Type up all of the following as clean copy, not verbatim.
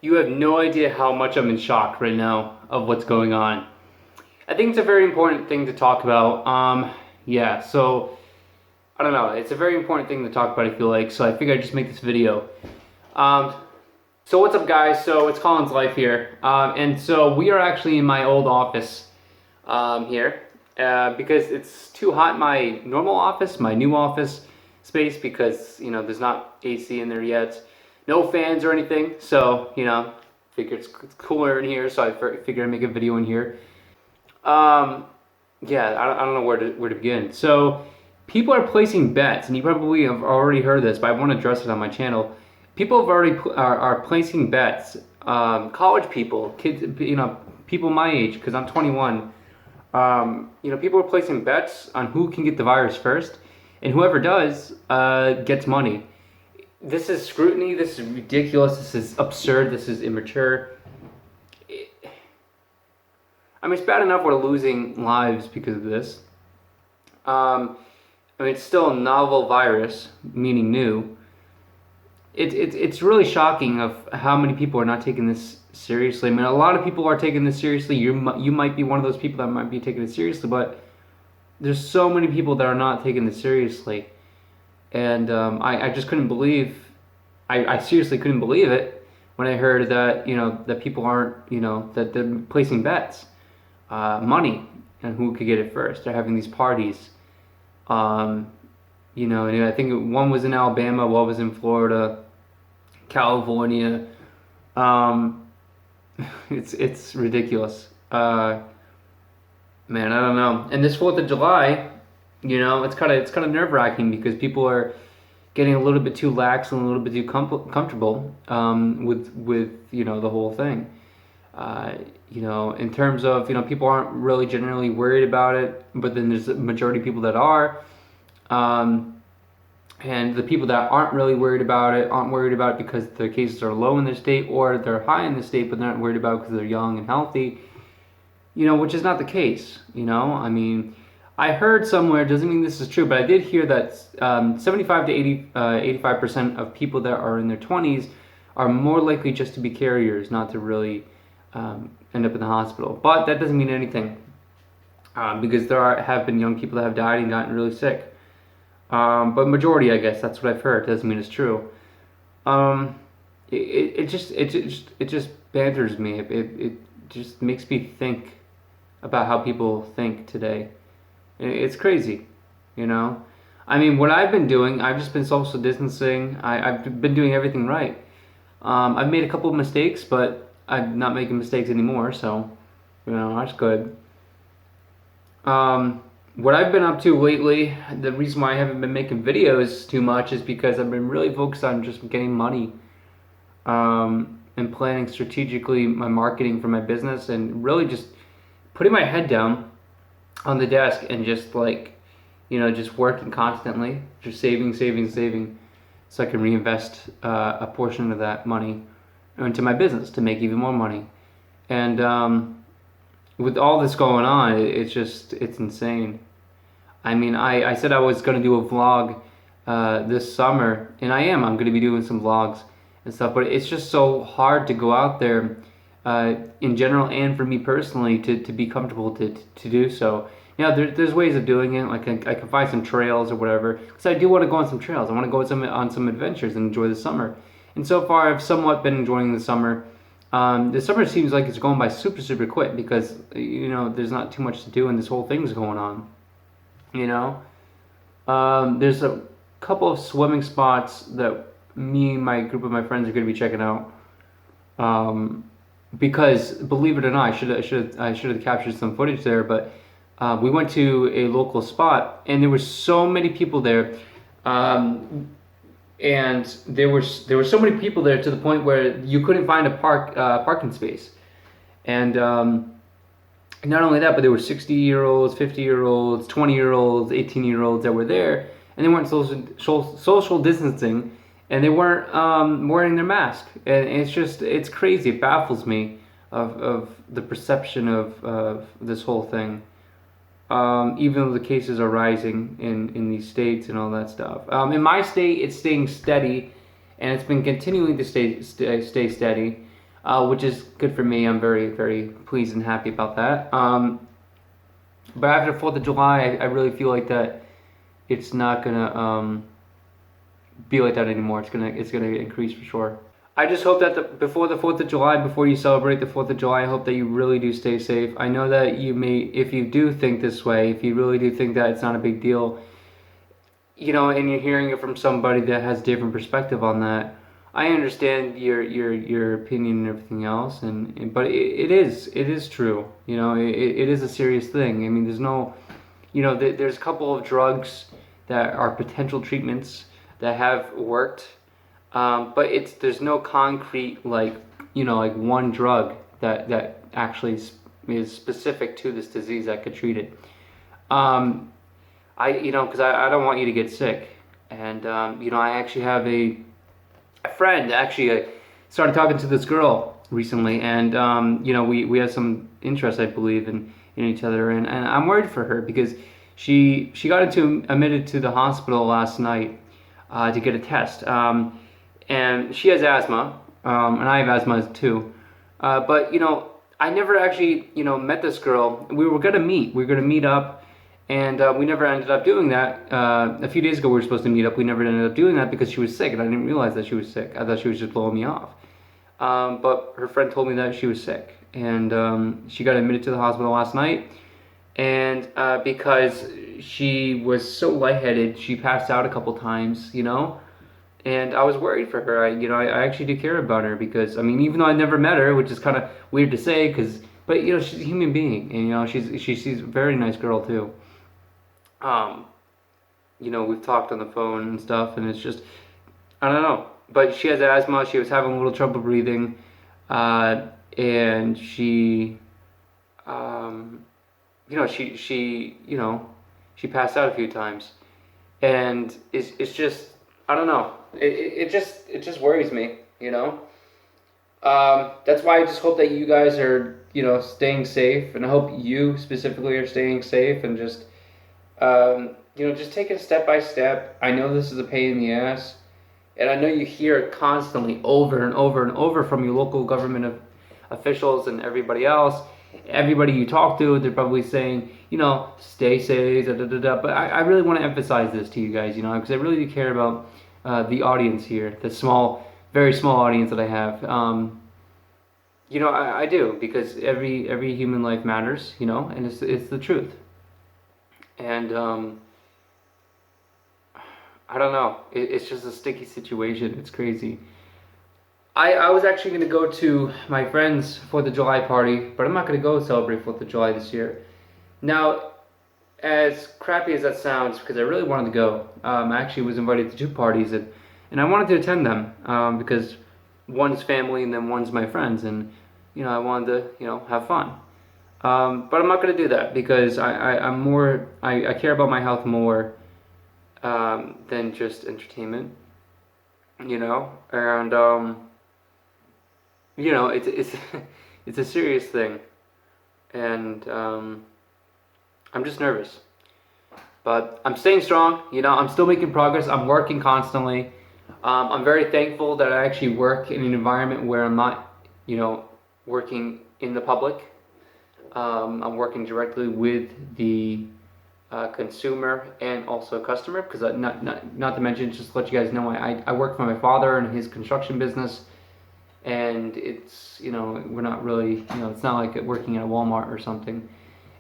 You have no idea how much I'm in shock right now of what's going on. I think it's a very important thing to talk about. Yeah, so I don't know. It's a very important thing to talk about, I feel like. So I figured I'd just make this video. Um, so what's up, guys? So it's Colin's Life here. And so we are actually in my old office here because it's too hot in my normal office, my new office space, because, you know, there's not AC in there yet. No fans or anything. So, you know, figure it's cooler in here. So I figured I'd make a video in here. Yeah, I don't know where to begin. So people are placing bets, and you probably have already heard this, but I want to address it on my channel. People have already are placing bets. College people, kids, you know, people my age, because I'm 21. You know, people are placing bets on who can get the virus first, and whoever does gets money. This is scrutiny. This is ridiculous. This is absurd. This is immature. I mean, it's bad enough we're losing lives because of this. I mean, it's still a novel virus, meaning new. It's really shocking of how many people are not taking this seriously. I mean, a lot of people are taking this seriously. You might be one of those people that might be taking it seriously, but there's so many people that are not taking this seriously. And I just couldn't believe, I seriously couldn't believe it when I heard that, you know, that people aren't, you know, that they're placing bets. Money and who could get it first. They're having these parties. You know, and I think one was in Alabama, one was in Florida, California. It's ridiculous. Man, I don't know. And this 4th of July, you know, it's kind of nerve-wracking because people are getting a little bit too lax and a little bit too comfortable with you know, the whole thing. You know, in terms of, you know, people aren't really generally worried about it, but then there's a majority of people that are. And the people that aren't really worried about it aren't worried about it because their cases are low in their state, or they're high in the state, but they're not worried about it because they're young and healthy. You know, which is not the case. You know, I mean, I heard somewhere, doesn't mean this is true, but I did hear that 75 to 85% of people that are in their 20s are more likely just to be carriers, not to really end up in the hospital. But that doesn't mean anything because there have been young people that have died and gotten really sick. But majority, I guess, that's what I've heard. Doesn't mean it's true. It just banters me. It just makes me think about how people think today. It's crazy, you know. I mean, what I've been doing, I've just been social distancing. I've been doing everything right. I've made a couple of mistakes, but I'm not making mistakes anymore, so, you know, that's good. What I've been up to lately, the reason why I haven't been making videos too much is because I've been really focused on just getting money, and planning strategically my marketing for my business, and really just putting my head down on the desk and just, like, you know, just working constantly, just saving, so I can reinvest a portion of that money into my business to make even more money. And with all this going on, it's insane. I mean, I said I was going to do a vlog this summer, and I'm going to be doing some vlogs and stuff, but it's just so hard to go out there in general, and for me personally, to be comfortable to do so. You know, there's ways of doing it, like I can find some trails or whatever, because I do want to go on some trails. I want to go on some adventures and enjoy the summer. And so far, I've somewhat been enjoying the summer. The summer seems like it's going by super quick because, you know, there's not too much to do and this whole thing's going on. You know, there's a couple of swimming spots that me and my group of my friends are going to be checking out. Because believe it or not, I should have captured some footage there, but we went to a local spot and there were so many people there. And there were so many people there to the point where you couldn't find a parking space. And not only that, but there were 60-year-olds, 50-year-olds, 20-year-olds, 18-year-olds that were there, and they weren't social distancing, and they weren't wearing their mask. And it's crazy. It baffles me of the perception of this whole thing. Even though the cases are rising in these states and all that stuff. In my state, it's staying steady, and it's been continuing to stay steady. which is good for me. I'm very, very pleased and happy about that. But after 4th of July, I really feel like that it's not gonna be like that anymore. It's gonna increase for sure. I just hope that before the 4th of July, before you celebrate the 4th of July, I hope that you really do stay safe. I know that you may, if you do think this way, if you really do think that it's not a big deal, and you're hearing it from somebody that has a different perspective on that, I understand your opinion and everything else, but it is true. It is a serious thing. I mean, there's no, there's a couple of drugs that are potential treatments that have worked, but there's no concrete like one drug that actually is specific to this disease that could treat it. Because I don't want you to get sick, and I actually have a friend. Actually, I started talking to this girl recently, and we have some interest, I believe, in each other, and I'm worried for her because she got admitted to the hospital last night to get a test, and she has asthma, and I have asthma too, but I never actually met this girl. We were gonna meet. We were gonna meet up. And we never ended up doing that. A few days ago, we were supposed to meet up. We never ended up doing that because she was sick, and I didn't realize that she was sick. I thought she was just blowing me off. But her friend told me that she was sick, and she got admitted to the hospital last night. And because she was so lightheaded, she passed out a couple times, And I was worried for her. I actually do care about her because, I mean, even though I never met her, which is kind of weird to say, but she's a human being, and she's a very nice girl too. We've talked on the phone and stuff, and it's just, I don't know. But she has asthma. She was having a little trouble breathing, and she, she passed out a few times, and it's just, I don't know. It just worries me. That's why I just hope that you guys are, staying safe, and I hope you specifically are staying safe, and just take it step by step. I know this is a pain in the ass, and I know you hear it constantly over and over and over from your local government officials and everybody else. Everybody you talk to, they're probably saying, stay safe, da da da da. But I really want to emphasize this to you guys, because I really do care about the audience here, the small, very small audience that I have. I do, because every human life matters, and it's the truth. And I don't know. It's just a sticky situation. It's crazy. I was actually going to go to my friend's 4th of July party, but I'm not going to go celebrate 4th of July this year. Now, as crappy as that sounds, because I really wanted to go, I actually was invited to 2 parties, and I wanted to attend them because one's family and then one's my friends, and I wanted to have fun. But I'm not going to do that because I care about my health more than just entertainment, and it's it's a serious thing, and I'm just nervous. But I'm staying strong. I'm still making progress. I'm working constantly. I'm very thankful that I actually work in an environment where I'm not, working in the public. I'm working directly with the consumer and also customer, because not to mention, just to let you guys know, I work for my father and his construction business, and it's we're not really it's not like working at a Walmart or something.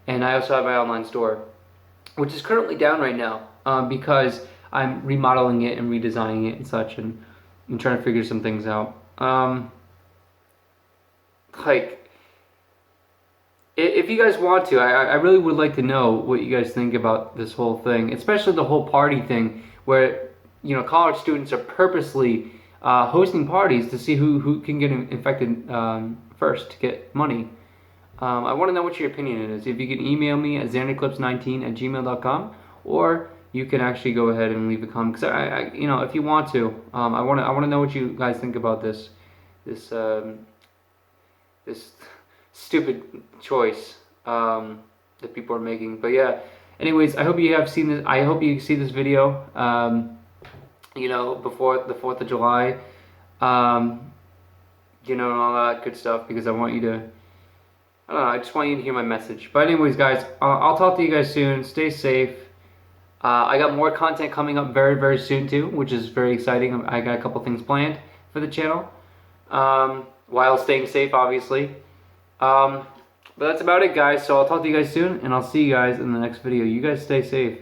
And I also have my online store, which is currently down right now because I'm remodeling it and redesigning it and such, and I'm trying to figure some things out. If you guys want to, I really would like to know what you guys think about this whole thing, especially the whole party thing, where college students are purposely hosting parties to see who can get infected first to get money. I want to know what your opinion is. If you can email me at xanderclips19@gmail.com, or you can actually go ahead and leave a comment. Because if you want to, I want to know what you guys think about this stupid choice that people are making. But yeah, anyways, I hope you have seen this. I hope you see this video. Before the 4th of July. you know, and all that good stuff, because I want you to, I don't know, I just want you to hear my message. But anyways, guys, I'll talk to you guys soon. Stay safe. I got more content coming up very, very soon too, which is very exciting. I got a couple things planned for the channel, while staying safe, obviously. But that's about it, guys. So I'll talk to you guys soon, and I'll see you guys in the next video. You guys stay safe.